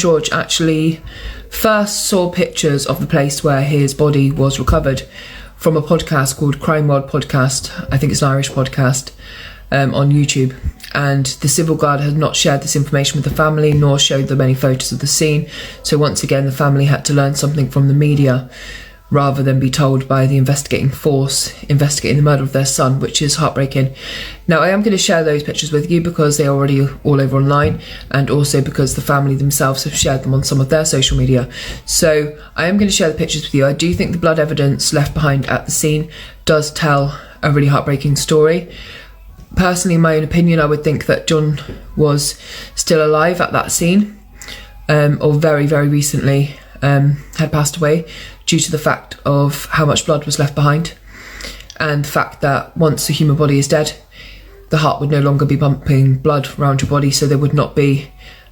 George actually first saw pictures of the place where his body was recovered from a podcast called Crime World Podcast. I think it's an Irish podcast on YouTube. And the civil guard had not shared this information with the family, nor showed them any photos of the scene. So once again, the family had to learn something from the media rather than be told by the investigating force investigating the murder of their son, which is heartbreaking. Now, I am going to share those pictures with you because they're already all over online, and also because the family themselves have shared them on some of their social media. So I am going to share the pictures with you. I do think the blood evidence left behind at the scene does tell a really heartbreaking story. Personally, in my own opinion, I would think that John was still alive at that scene, or very, very recently had passed away, due to the fact of how much blood was left behind, and the fact that once a human body is dead, the heart would no longer be pumping blood around your body, so there would not be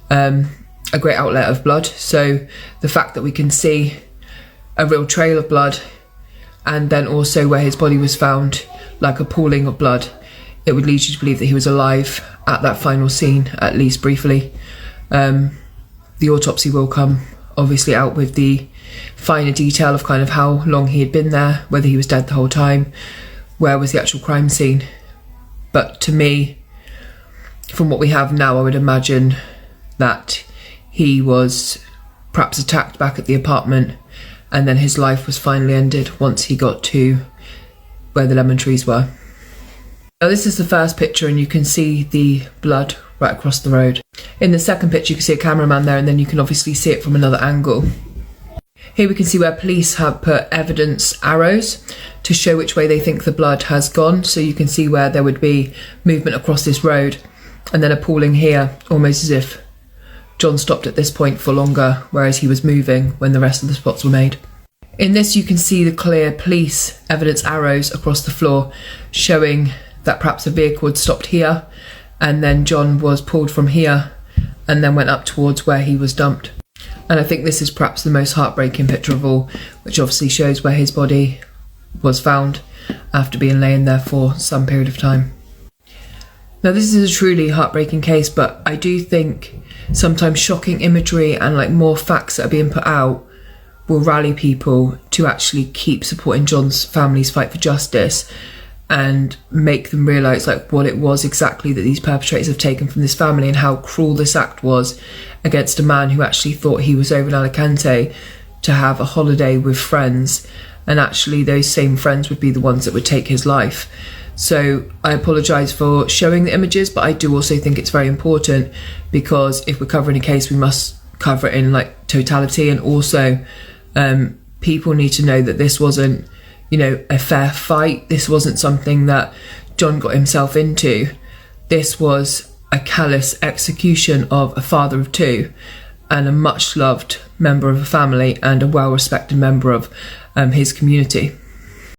a great outlet of blood. So the fact that we can see a real trail of blood, and then also where his body was found, like a pooling of blood, it would lead you to believe that he was alive at that final scene, at least briefly. The autopsy will come obviously out with the finer detail of kind of how long he had been there, whether he was dead the whole time, where was the actual crime scene. But to me, from what we have now, I would imagine that he was perhaps attacked back at the apartment, and then his life was finally ended once he got to where the lemon trees were. Now, this is the first picture, and you can see the blood right across the road. In the second picture, you can see a cameraman there, and then you can obviously see it from another angle. Here we can see where police have put evidence arrows to show which way they think the blood has gone. So you can see where there would be movement across this road, and then a pooling here, almost as if John stopped at this point for longer, whereas he was moving when the rest of the spots were made. In this, you can see the clear police evidence arrows across the floor, showing that perhaps a vehicle had stopped here, and then John was pulled from here and then went up towards where he was dumped. And I think this is perhaps the most heartbreaking picture of all, which obviously shows where his body was found after being laying there for some period of time. Now, this is a truly heartbreaking case, but I do think sometimes shocking imagery and like more facts that are being put out will rally people to actually keep supporting John's family's fight for justice, and make them realise like what it was exactly that these perpetrators have taken from this family, and how cruel this act was against a man who actually thought he was over in Alicante to have a holiday with friends, and actually those same friends would be the ones that would take his life. So I apologise for showing the images, but I do also think it's very important, because if we're covering a case, we must cover it in like totality, and also people need to know that this wasn't, you know, a fair fight. This wasn't something that John got himself into. This was a callous execution of a father of two, and a much loved member of a family, and a well-respected member of his community.